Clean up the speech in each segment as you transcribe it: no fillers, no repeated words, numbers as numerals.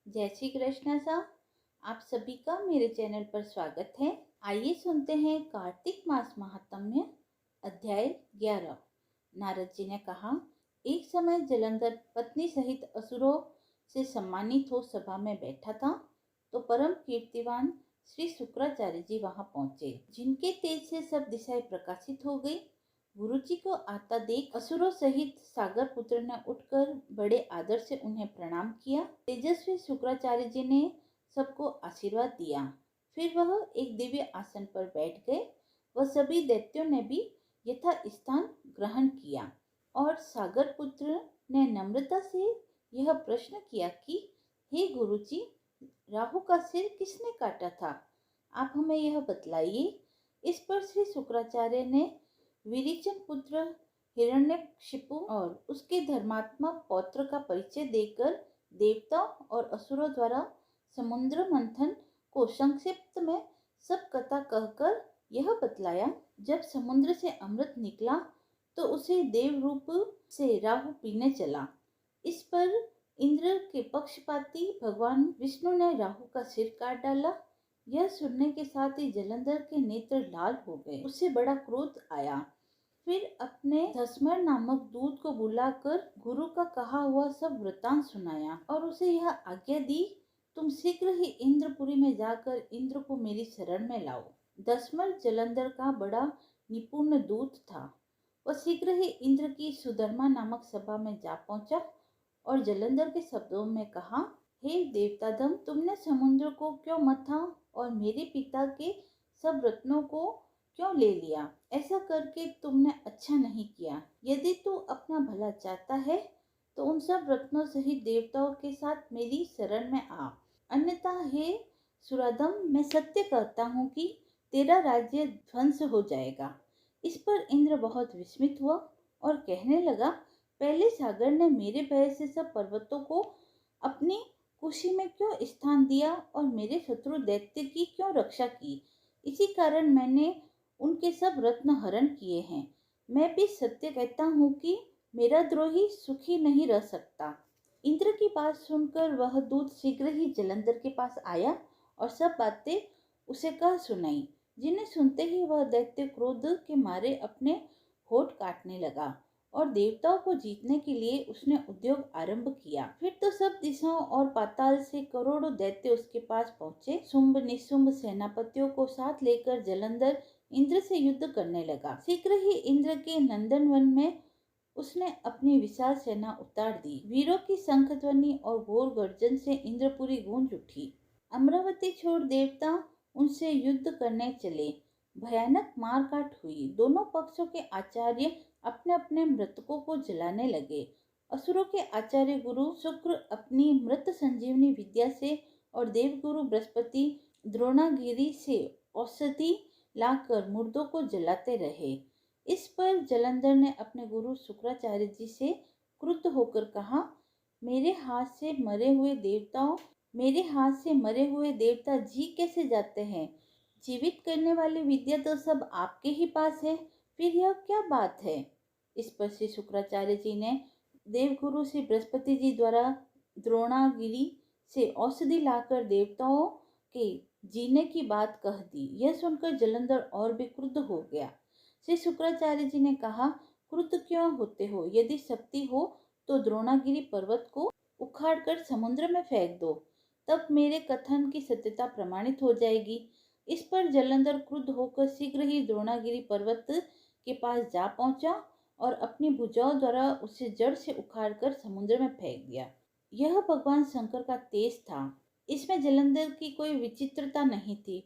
जय श्री कृष्ण साहब। आप सभी का मेरे चैनल पर स्वागत है। आइए सुनते हैं कार्तिक मास महात्म्य अध्याय 11। नारद जी ने कहा, एक समय जलंधर पत्नी सहित असुरों से सम्मानित हो सभा में बैठा था तो परम कीर्तिवान श्री शुक्राचार्य जी वहां पहुंचे, जिनके तेज से सब दिशाएं प्रकाशित हो गई। गुरुजी को आता देख असुरों सहित सागर पुत्र ने उठकर बड़े आदर से उन्हें प्रणाम किया। तेजस्वी शुक्राचार्य जी ने सबको आशीर्वाद दिया। फिर वह एक दिव्य आसन पर बैठ गए। वह सभी दैत्यों ने भी यथा स्थान ग्रहण किया और सागर पुत्र ने नम्रता से यह प्रश्न किया कि हे गुरुजी, राहु का सिर किसने काटा था? आप हमें यह बतलाइए। इस पर श्री शुक्राचार्य ने विरिचन पुत्र हिरण्यकशिपु और उसके धर्मात्मा पौत्र का परिचय देकर देवताओं और असुरों द्वारा समुद्र मंथन को संक्षिप्त में सब कथा कहकर यह बतलाया। जब समुद्र से अमृत निकला तो उसे देव रूप से राहु पीने चला। इस पर इंद्र के पक्षपाती भगवान विष्णु ने राहु का सिर काट डाला। यह सुनने के साथ ही जलंधर के नेत्र लाल हो गए। उसे बड़ा क्रोध आया। फिर अपने धस्मर नामक दूत को बुलाकर गुरु का कहा हुआ सब वृतांत सुनाया और उसे यह आज्ञा दी, तुम शीघ्र ही इंद्रपुरी में जाकर इंद्र को मेरी शरण में लाओ। धस्मर जलंधर का बड़ा निपुण दूत था। वह शीघ्र ही इंद्र की सुधर्मा नामक सभा में जा पहुंचा और जलंधर के शब्दों में कहा, हे देवताधम, तुमने समुद्र को क्यों मथा और मेरे पिता के सब रत्नों को क्यों ले लिया? ऐसा करके तुमने अच्छा नहीं किया। यदि तू अपना भला चाहता है तो उन सब रत्नों सहित देवताओं के साथ मेरी शरण में आ, अन्यथा हे सुराधम, मैं सत्य कहता हूँ कि तेरा राज्य ध्वंस हो जाएगा। इस पर इंद्र बहुत विस्मित हुआ और कहने लगा, पहले सागर ने मेरे भय से सब पर्वतों को अपनी कुशी में क्यों स्थान दिया और मेरे शत्रु दैत्य की क्यों रक्षा की? इसी कारण मैंने उनके सब रत्न हरण किए हैं। मैं भी सत्य कहता हूँ कि मेरा द्रोही सुखी नहीं रह सकता। इंद्र की बात सुनकर वह दूत शीघ्र ही जलंधर के पास आया और सब बातें उसे कह सुनाई, जिन्हें सुनते ही वह दैत्य क्रोध के मारे अपने होठ काटने लगा और देवताओं को जीतने के लिए उसने उद्योग आरंभ किया। फिर तो सब दिशाओं और पाताल से करोड़ों दैत्य उसके पास पहुंचे। शुंभ निशुंभ सेनापतियों को साथ लेकर जलंधर इंद्र से युद्ध करने लगा। शीघ्र ही इंद्र के नंदन वन में उसने अपनी विशाल सेना उतार दी। वीरों की शंख ध्वनि और घोर गर्जन से इंद्रपुरी गूंज उठी। अमरावती छोड़ देवता उनसे युद्ध करने चले। भयानक मारकाट हुई। दोनों पक्षों के आचार्य अपने अपने मृतकों को जलाने लगे। असुरों के आचार्य गुरु शुक्र अपनी मृत संजीवनी विद्या से और देवगुरु बृहस्पति द्रोणागिरी से औषधि लाकर मुर्दों को जलाते रहे। इस पर जलंधर ने अपने गुरु शुक्राचार्य जी से क्रुद्ध होकर कहा, मेरे हाथ से मरे हुए देवता जी कैसे जाते हैं? जीवित करने वाली विद्या तो सब आपके ही पास है, फिर यह क्या बात है? इस पर श्री शुक्राचार्य जी ने देवगुरु श्री बृहस्पति जी द्वारा द्रोणागिरी से औषधि लाकर देवताओं के जीने की बात कह दी। यह सुनकर जलंधर और भी क्रुद्ध हो गया। श्री शुक्राचार्य जी ने कहा, क्रुद्ध क्यों होते हो? यदि शक्ति हो तो द्रोणागिरी पर्वत को उखाड़कर समुद्र में फेंक दो, तब मेरे कथन की सत्यता प्रमाणित हो जाएगी। इस पर जलंधर क्रुद्ध होकर शीघ्र ही द्रोणागिरी पर्वत के पास जा पहुंचा और अपनी भुजाओं द्वारा उसे जड़ से उखाड़कर समुद्र में फेंक दिया। यह भगवान शंकर का तेज था। इसमें जलंधर की कोई विचित्रता नहीं थी।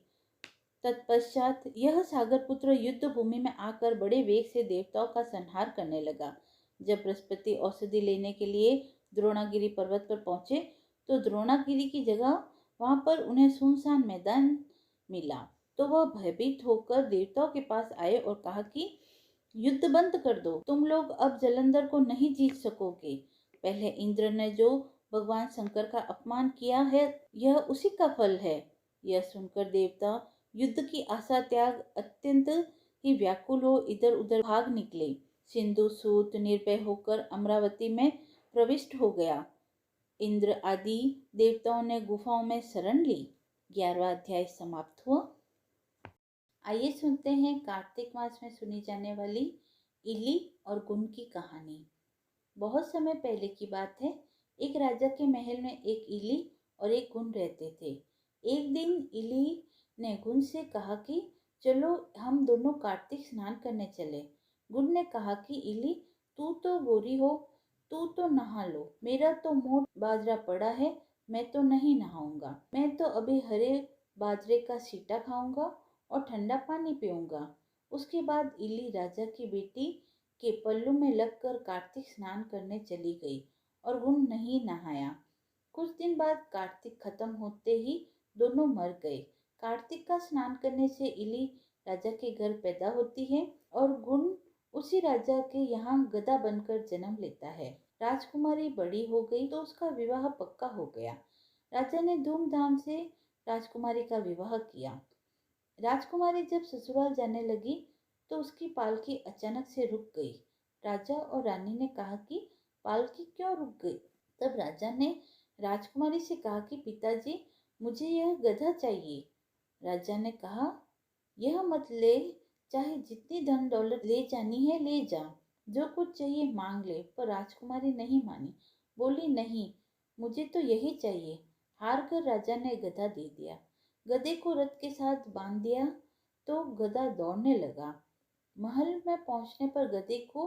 तत्पश्चात यह सागर पुत्र युद्ध भूमि में आकर बड़े वेग से देवताओं का संहार करने लगा। जब बृहस्पति औषधि लेने के लिए द्रोणागिरी पर्वत पर पहुंचे तो द्रोणागिरी की जगह वहां पर उन्हें सुनसान मैदान मिला। तो वह भयभीत होकर देवताओं के पास आए और कहा कि युद्ध बंद कर दो, तुम लोग अब जलंधर को नहीं जीत सकोगे। पहले इंद्र ने जो भगवान शंकर का अपमान किया है, यह उसी का फल है। यह सुनकर देवता युद्ध की आशा त्याग अत्यंत ही व्याकुल हो इधर उधर भाग निकले। सिंधु सूत निर्भय होकर अमरावती में प्रविष्ट हो गया। इंद्र आदि देवताओं ने गुफाओं में शरण ली। 11वां अध्याय समाप्त हुआ। आइए सुनते हैं कार्तिक मास में सुनी जाने वाली इली और गुण की कहानी। बहुत समय पहले की बात है। एक राजा के महल में एक इली और एक गुण रहते थे। एक दिन इली ने गुण से कहा कि चलो हम दोनों कार्तिक स्नान करने चले। गुण ने कहा कि इली, तू तो गोरी हो, तू तो नहा लो, मेरा तो मोट बाजरा पड़ा है, मैं तो नहीं नहाऊंगा। मैं तो अभी हरे बाजरे का सीटा खाऊंगा और ठंडा पानी पीऊंगा। उसके बाद इली राजा की बेटी के पल्लू में लगकर कार्तिक स्नान करने चली गई और गुण नहीं नहाया। कुछ दिन बाद कार्तिक खत्म होते ही दोनों मर गए। कार्तिक का स्नान करने से इली राजा के घर पैदा होती है और गुण उसी राजा के यहाँ गधा बनकर जन्म लेता है। राजकुमारी बड़ी हो गई तो उसका विवाह पक्का हो गया। राजा ने धूमधाम से राजकुमारी का विवाह किया। राजकुमारी जब ससुराल जाने लगी तो उसकी पालकी अचानक से रुक गई। राजा और रानी ने कहा कि पालकी क्यों रुक गई? तब राजा ने राजकुमारी से कहा कि पिताजी, मुझे यह गधा चाहिए। राजा ने कहा, यह मत ले, चाहे जितनी धन दौलत ले जानी है ले जा, जो कुछ चाहिए मांग ले। पर राजकुमारी नहीं मानी, बोली नहीं, मुझे तो यही चाहिए। हार कर राजा ने गधा दे दिया। गधे को रथ के साथ बांध दिया तो गधा दौड़ने लगा। महल में पहुंचने पर गधे को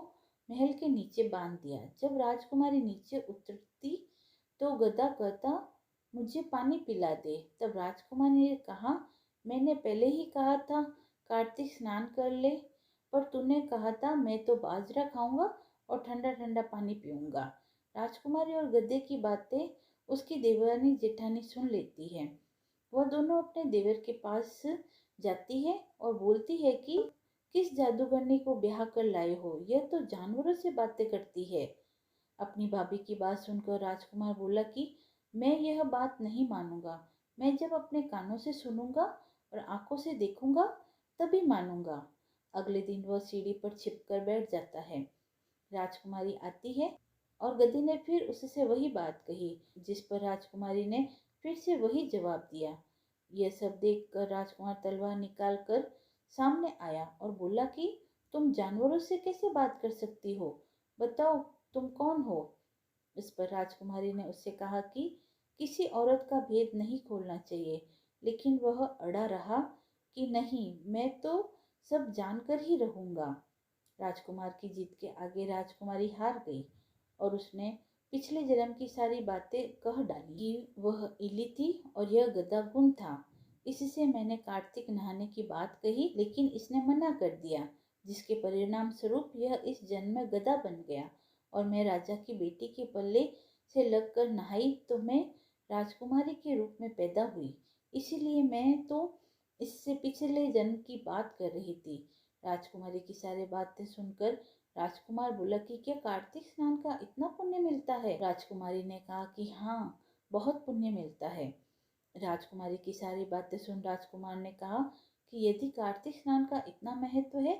महल के नीचे बांध दिया। जब राजकुमारी नीचे उतरती तो गधा कहता, मुझे पानी पिला दे। तब राजकुमारी ने कहा, मैंने पहले ही कहा था कार्तिक स्नान कर ले, पर तूने कहा था मैं तो बाजरा खाऊंगा और ठंडा ठंडा पानी पीऊंगा। राजकुमारी और गधे की बातें उसकी देवरानी जेठानी सुन लेती है। वह दोनों अपने देवर के पास जाती है और बोलती है कि किस जादूगरनी को ब्याह कर लाए हो, यह तो जानवरों से बातें करती है। अपनी भाभी की बात सुनकर राजकुमार बोला कि मैं यह बात नहीं मानूंगा। मैं जब अपने कानों से सुनूंगा और आंखों से देखूंगा तभी मानूंगा। अगले दिन वह सीढ़ी पर छिपकर बैठ जाता है। राजकुमारी आती है और गधे ने फिर उससे वही बात कही, जिस पर राजकुमारी ने फिर से वही जवाब दिया। यह सब देखकर राजकुमार तलवार निकाल कर सामने आया और बोला कि तुम जानवरों से कैसे बात कर सकती हो? बताओ तुम कौन हो? इस पर राजकुमारी ने उससे कहा कि किसी औरत का भेद नहीं खोलना चाहिए, लेकिन वह अड़ा रहा कि नहीं, मैं तो सब जानकर ही रहूंगा। राजकुमार की जीत के आगे राजकुमारी हार गई और उसने पिछले जन्म की सारी बातें कह डाली कि वह इली थी और यह गधा गुण था। इससे मैंने कार्तिक नहाने की बात कही, लेकिन इसने मना कर दिया, जिसके परिणाम स्वरूप यह इस जन्म में गधा बन गया और मैं राजा की बेटी के पल्ले से लगकर नहाई तो मैं राजकुमारी के रूप में पैदा हुई। इसीलिए मैं तो इससे पिछले जन्म की बात कर रही थी। राजकुमारी की सारी बातें सुनकर राजकुमार बोला कि क्या कार्तिक स्नान का इतना पुण्य मिलता है? राजकुमारी ने कहा कि हाँ, बहुत पुण्य मिलता है। राजकुमारी की सारी बातें सुन राजकुमार ने कहा कि यदि कार्तिक स्नान का इतना महत्व है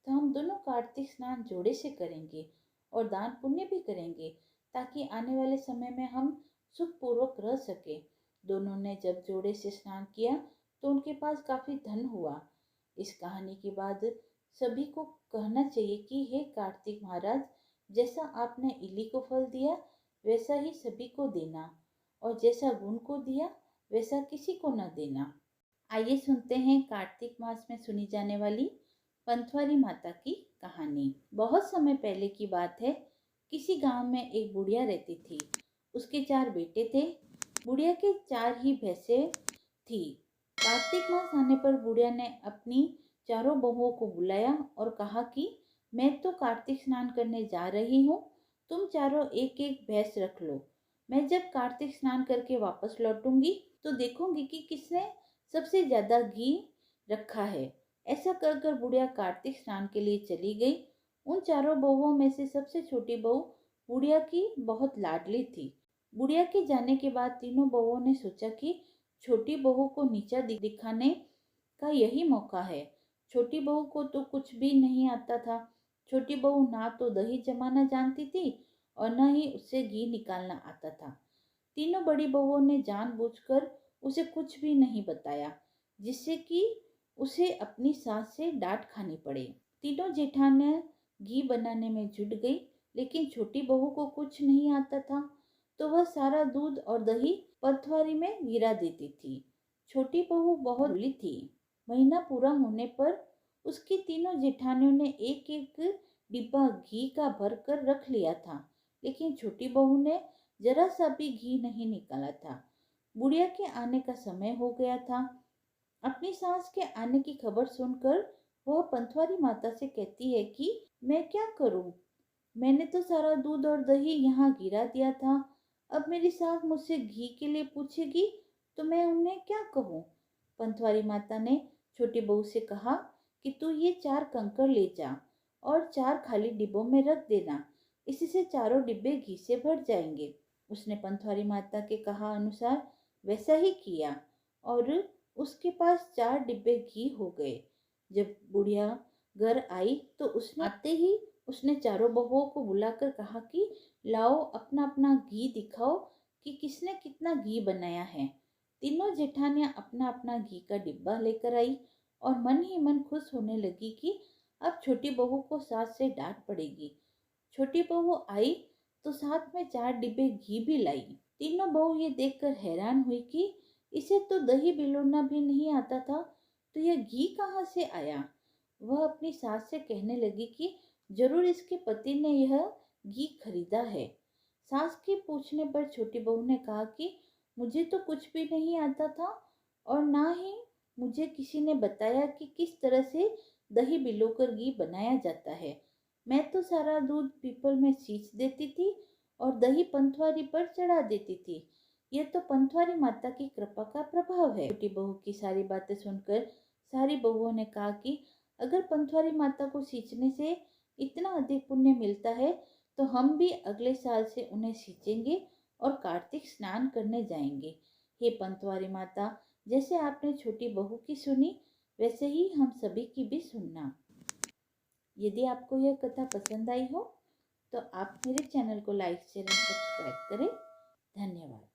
तो हम दोनों कार्तिक स्नान जोड़े से करेंगे और दान पुण्य भी करेंगे, ताकि आने वाले समय में हम सुखपूर्वक रह सके। दोनों ने जब जोड़े से स्नान किया तो उनके पास काफी धन हुआ। इस कहानी के बाद सभी को कहना चाहिए कि हे कार्तिक महाराज, जैसा आपने इली को फल दिया वैसा ही सभी को देना, और जैसा गुण को दिया वैसा किसी को न देना। आइए सुनते हैं कार्तिक मास में सुनी जाने वाली पंथवारी माता की कहानी। बहुत समय पहले की बात है। किसी गांव में एक बुढ़िया रहती थी। उसके 4 बेटे थे। बुढ़िया के 4 ही भैंसें थी। कार्तिक मास आने पर बुढ़िया ने अपनी चारों बहुओं को बुलाया और कहा कि मैं तो कार्तिक स्नान करने जा रही हूँ, तुम चारों एक एक भैंस रख लो। मैं जब कार्तिक स्नान करके वापस लौटूंगी तो देखूंगी कि किसने सबसे ज्यादा घी रखा है। ऐसा कर कर बुढ़िया कार्तिक स्नान के लिए चली गई। उन चारों बहुओं में से सबसे छोटी बहू बुढ़िया की बहुत लाडली थी। बुढ़िया के जाने के बाद तीनों बहुओं ने सोचा कि छोटी बहू को नीचा दिखाने का यही मौका है। छोटी बहू को तो कुछ भी नहीं आता था। छोटी बहू ना तो दही जमाना जानती थी और न ही उससे घी निकालना आता था। तीनों बड़ी बहुओं ने जानबूझकर उसे कुछ भी नहीं बताया, जिससे कि उसे अपनी सास से डांट खानी पड़े। तीनों जेठानियां घी बनाने में जुट गई, लेकिन छोटी बहू को कुछ नहीं आता था, तो वह सारा दूध और दही पथवारी में गिरा देती थी। छोटी बहू बहुत भोली थी। महीना पूरा होने पर उसकी तीनों जेठानियों ने एक एक डिब्बा घी का भर कर रख लिया था, लेकिन छोटी बहू ने जरा सा भी घी नहीं निकाला था। बुढ़िया के आने का समय हो गया था। अपनी सास के आने की खबर सुनकर वह पंथवारी माता से कहती है कि मैं क्या करूं? मैंने तो सारा दूध और दही यहाँ गिरा दिया था। अब मेरी सास मुझसे घी के लिए पूछेगी तो मैं उन्हें क्या कहूँ? पंथवारी माता ने छोटी बहू से कहा कि तू ये 4 कंकड़ ले जा और 4 खाली डिब्बों में रख देना। इससे चारों डिब्बे घी से भर जाएंगे। उसने पंथवारी माता के कहा अनुसार वैसा ही किया और उसके पास 4 डिब्बे घी हो गए। जब बुढ़िया घर आई तो उसने आते ही उसने चारों बहुओं को बुलाकर कहा कि लाओ अपना अपना घी दिखाओ कि किसने कितना घी बनाया है। तीनों जेठानियां अपना अपना घी का डिब्बा लेकर आई और मन ही मन खुश होने लगी कि अब छोटी बहू को सास से डांट पड़ेगी। छोटी बहू आई तो साथ में 4 डिब्बे घी भी लाई। तीनों बहू ये देखकर हैरान हुई कि इसे तो दही बिलोना भी नहीं आता था, तो यह घी कहाँ से आया? वह अपनी सास से कहने लगी कि जरूर इसके पति ने यह घी खरीदा है। सास के पूछने पर छोटी बहू ने कहा कि मुझे तो कुछ भी नहीं आता था और ना ही मुझे किसी ने बताया कि किस तरह से दही भिगोकर घी बनाया जाता है। मैं तो सारा दूध पीपल में सींच देती थी और दही पंथवारी पर चढ़ा देती थी। यह तो पंथवारी माता की कृपा का प्रभाव है। छोटी बहू की सारी बातें सुनकर सारी बहुओं ने कहा कि अगर पंथवारी माता को सींचने से इतना अधिक पुण्य मिलता है तो हम भी अगले साल से उन्हें सींचेंगे और कार्तिक स्नान करने जाएंगे। हे पंथवारी माता, जैसे आपने छोटी बहू की सुनी वैसे ही हम सभी की भी सुनना। यदि आपको यह कथा पसंद आई हो तो आप मेरे चैनल को लाइक शेयर एंड सब्सक्राइब करें। धन्यवाद।